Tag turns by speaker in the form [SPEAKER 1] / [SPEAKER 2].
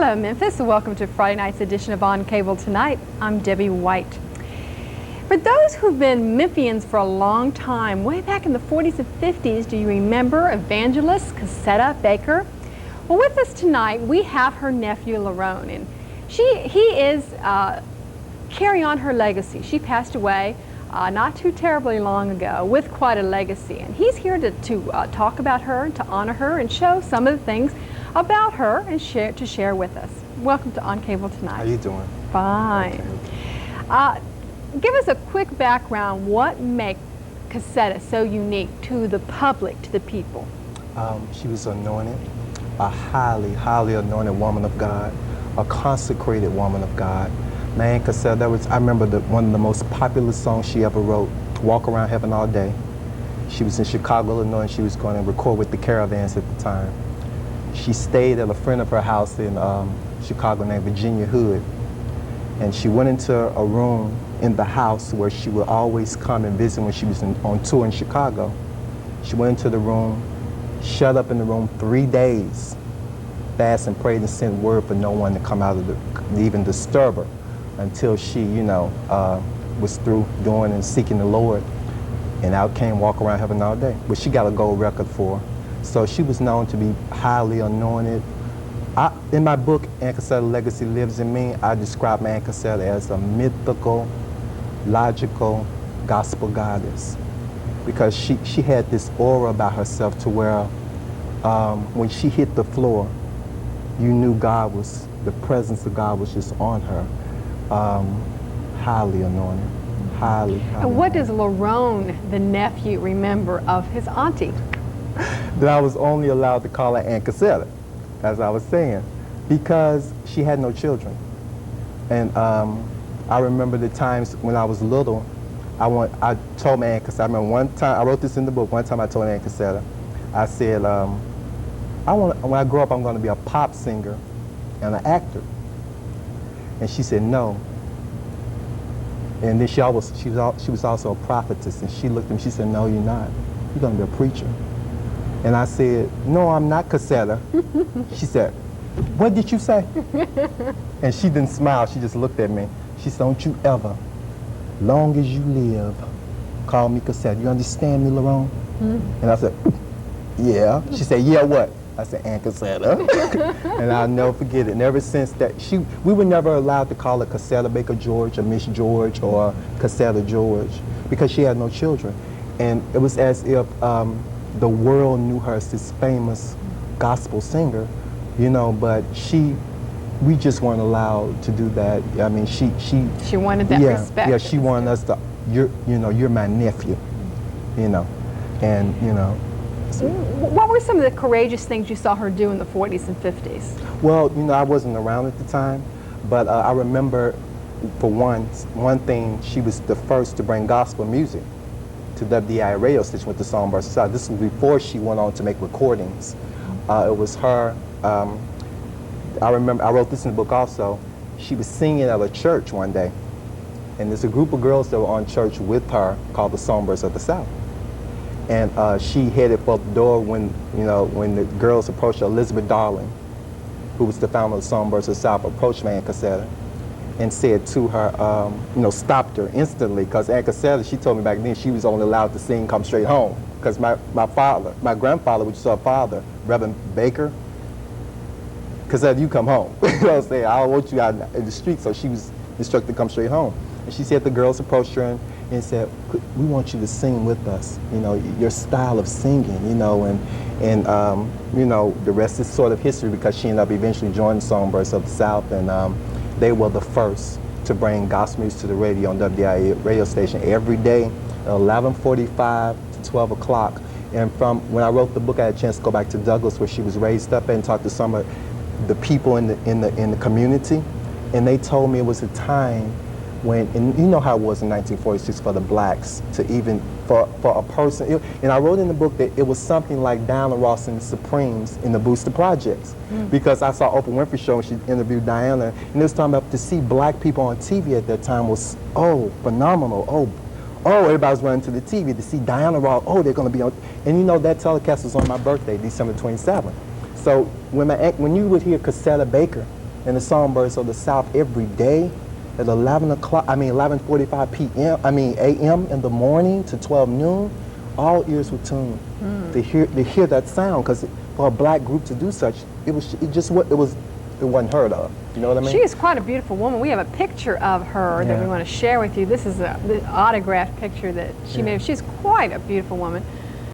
[SPEAKER 1] Hello, Memphis, and welcome to Friday night's edition of On Cable Tonight. I'm Debbie White. For those who've been Memphians for a long time, way back in the 40s and 50s, do you remember evangelist Cassetta Baker? Well, with us tonight, we have her nephew, Lerone, and he is carrying on her legacy. She passed away not too terribly long ago with quite a legacy, and he's here to talk about her, to honor her, and show some of the things about her and share with us. Welcome to On Cable Tonight.
[SPEAKER 2] How you doing?
[SPEAKER 1] Fine. Okay. Give us a quick background. What makes Cassetta so unique to the public, to the people?
[SPEAKER 2] She was anointed, a highly, highly anointed woman of God, a consecrated woman of God. Man, Cassetta, I remember one of the most popular songs she ever wrote, Walk Around Heaven All Day. She was in Chicago, Illinois, and she was going to record with the Caravans at the time. She stayed at a friend of her house in Chicago named Virginia Hood. And she went into a room in the house where she would always come and visit when she was on tour in Chicago. She went into the room, shut up in the room 3 days, fast and prayed and sent word for no one to come out of even disturb her until she, was through doing and seeking the Lord. And out came Walk Around Heaven All Day, which she got a gold record for. So she was known to be highly anointed. In my book, Aunt Cassetta's Legacy Lives in Me, I describe my Aunt Cassetta as a mythical, logical gospel goddess, because she had this aura about herself to where when she hit the floor, you knew the presence of God was just on her. Highly anointed, highly
[SPEAKER 1] And what
[SPEAKER 2] anointed.
[SPEAKER 1] does Lerone, the nephew, remember of his auntie?
[SPEAKER 2] That I was only allowed to call her Aunt Cassetta, as I was saying, because she had no children. And I remember the times when I was little, I told my Aunt Cassetta, I remember one time, I wrote this in the book, one time I told Aunt Cassetta, I said, when I grow up, I'm going to be a pop singer and an actor. And she said, no. And then she was also a prophetess, and she looked at me, she said, no, you're not. You're going to be a preacher. And I said, no, I'm not Cassetta. She said, what did you say? And she didn't smile, she just looked at me. She said, don't you ever, long as you live, call me Cassetta. You understand me, Lerone? And I said, yeah. She said, yeah, what? I said, Aunt Cassetta. And I'll never forget it. And ever since that, we were never allowed to call her Cassetta Baker George or Miss George or Cassetta George, because she had no children. And it was as if the world knew her as this famous gospel singer, but we just weren't allowed to do that. I mean, she
[SPEAKER 1] wanted that respect.
[SPEAKER 2] Yeah, she wanted us to, you're my nephew, and So.
[SPEAKER 1] What were some of the courageous things you saw her do in the 40s and 50s?
[SPEAKER 2] Well, I wasn't around at the time, but I remember, for one thing, she was the first to bring gospel music to WDI radio station with the Songbirds Society. This was before she went on to make recordings. It was her. I remember, I wrote this in the book also. She was singing at a church one day, and there's a group of girls that were on church with her called the Songbirds of the South. And she headed for the door when the girls approached her. Elizabeth Darling, who was the founder of the Songbirds of the South, approached my Aunt Cassetta and said to her, stopped her instantly, because Aunt Cassetta, she told me back then she was only allowed to sing Come Straight Home, because my grandfather, which is her father, Reverend Baker, Cassetta, you come home. You know what I'm saying? I don't want you out in the street, so she was instructed to come straight home. And she said the girls approached her and said, we want you to sing with us, your style of singing, and the rest is sort of history, because she ended up eventually joining the Songbirds of the South, and they were the first to bring gospel music to the radio on WDIA radio station every day, 11:45 to 12 o'clock. And from when I wrote the book, I had a chance to go back to Douglas, where she was raised up, and talk to some of the people in the community, and they told me it was a time when, and you know how it was in 1946 for the blacks to even, for a person, and I wrote in the book that it was something like Diana Ross and the Supremes in the Booster Projects, because I saw Oprah Winfrey show when she interviewed Diana, and it was talking about to see black people on TV at that time was, phenomenal, everybody was running to the TV to see Diana Ross, they're going to be on, and that telecast was on my birthday, December 27th. So when you would hear Cassetta Baker, and the songbirds of the South every day at 11:45 p.m. a.m. in the morning to 12 noon. All ears were tuned to hear that sound, because for a black group to do such, it wasn't heard of. You know what I mean?
[SPEAKER 1] She is quite a beautiful woman. We have a picture of her that we want to share with you. This is the autographed picture that she made. She's quite a beautiful woman.